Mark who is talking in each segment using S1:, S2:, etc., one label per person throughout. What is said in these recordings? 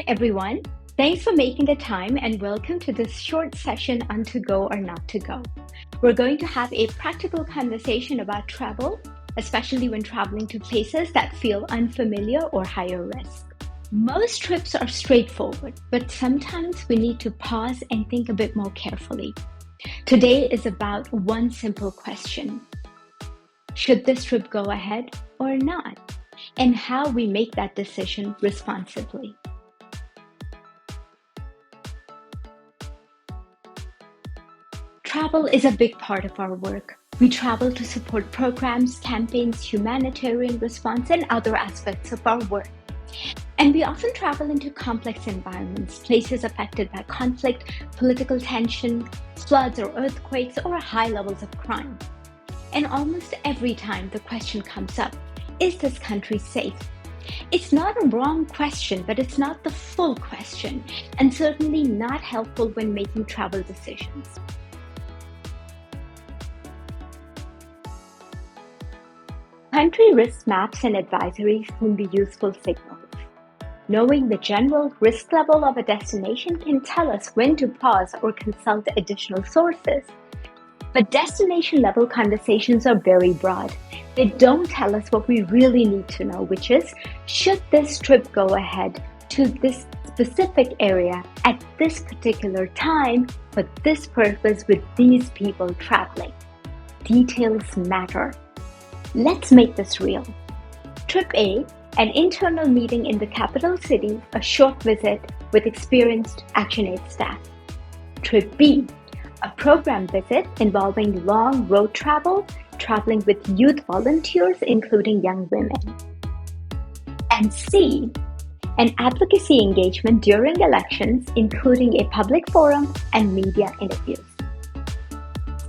S1: everyone. Thanks for making the time and welcome to this short session on to go or not to go. We're going to have a practical conversation about travel, especially when traveling to places that feel unfamiliar or higher risk. Most trips are straightforward, but sometimes we need to pause and think a bit more carefully. Today is about one simple question. Should this trip go ahead or not? And how we make that decision responsibly. Travel is a big part of our work. We travel to support programs, campaigns, humanitarian response, and other aspects of our work. And we often travel into complex environments, places affected by conflict, political tension, floods or earthquakes, or high levels of crime. And almost every time the question comes up, is this country safe? It's not a wrong question, but it's not the full question, and certainly not helpful when making travel decisions. Country risk maps and advisories can be useful signals. Knowing the general risk level of a destination can tell us when to pause or consult additional sources. But destination-level conversations are very broad. They don't tell us what we really need to know, which is, should this trip go ahead to this specific area at this particular time for this purpose with these people traveling? Details matter. Let's make this real. Trip A, an internal meeting in the capital city, a short visit with experienced ActionAid staff. Trip B, a program visit involving long road travel, traveling with youth volunteers, including young women. And C, an advocacy engagement during elections, including a public forum and media interviews.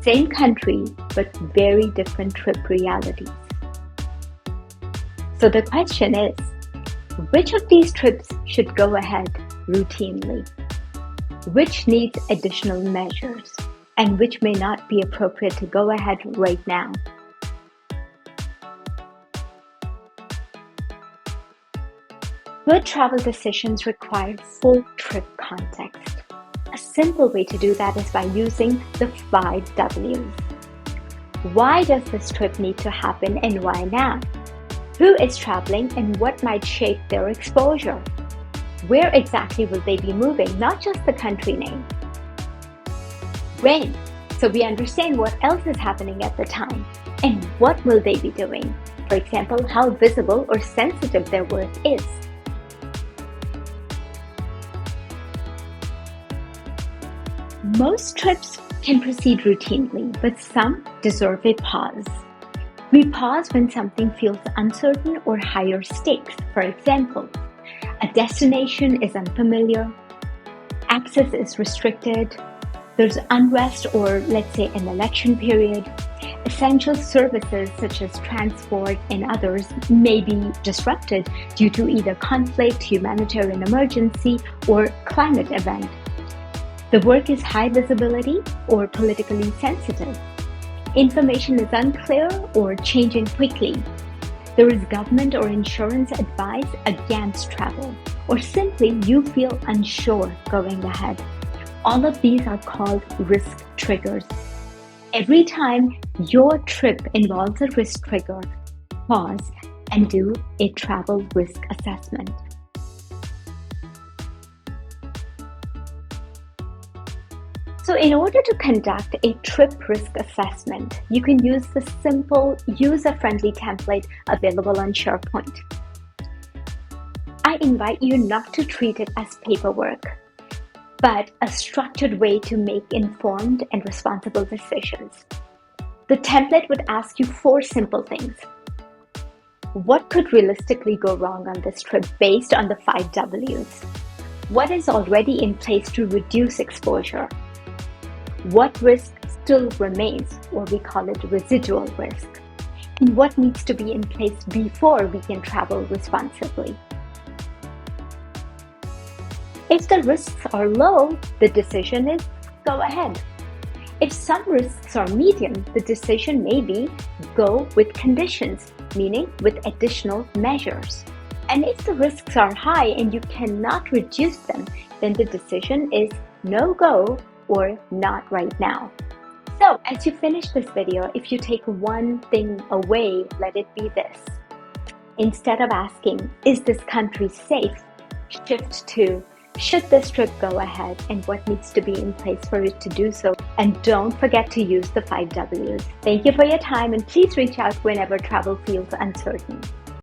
S1: Same country, but very different trip realities. So the question is, which of these trips should go ahead routinely? Which needs additional measures? And which may not be appropriate to go ahead right now? Good travel decisions require full trip context. A simple way to do that is by using the 5 W's. Why does this trip need to happen and why now? Who is traveling and what might shape their exposure? Where exactly will they be moving, not just the country name? When, so we understand what else is happening at the time, and what will they be doing? For example, how visible or sensitive their work is. Most trips can proceed routinely, but some deserve a pause. We pause when something feels uncertain or higher stakes. For example, a destination is unfamiliar, access is restricted, there's unrest or, let's say, an election period. Essential services such as transport and others may be disrupted due to either conflict, humanitarian emergency, or climate event. The work is high visibility or politically sensitive. Information is unclear or changing quickly. There is government or insurance advice against travel, or simply you feel unsure going ahead. All of these are called risk triggers. Every time your trip involves a risk trigger, pause and do a travel risk assessment. So in order to conduct a trip risk assessment, you can use the simple, user-friendly template available on SharePoint. I invite you not to treat it as paperwork, but a structured way to make informed and responsible decisions. The template would ask you 4 simple things. What could realistically go wrong on this trip based on the 5 W's? What is already in place to reduce exposure? What risk still remains, or we call it residual risk? And what needs to be in place before we can travel responsibly? If the risks are low, the decision is go ahead. If some risks are medium, the decision may be go with conditions, meaning with additional measures. And if the risks are high and you cannot reduce them, then the decision is no go or not right now. So as you finish this video, if you take one thing away, let it be this. Instead of asking, is this country safe? Shift to, should this trip go ahead and what needs to be in place for it to do so? And don't forget to use the 5 W's. Thank you for your time and please reach out whenever travel feels uncertain.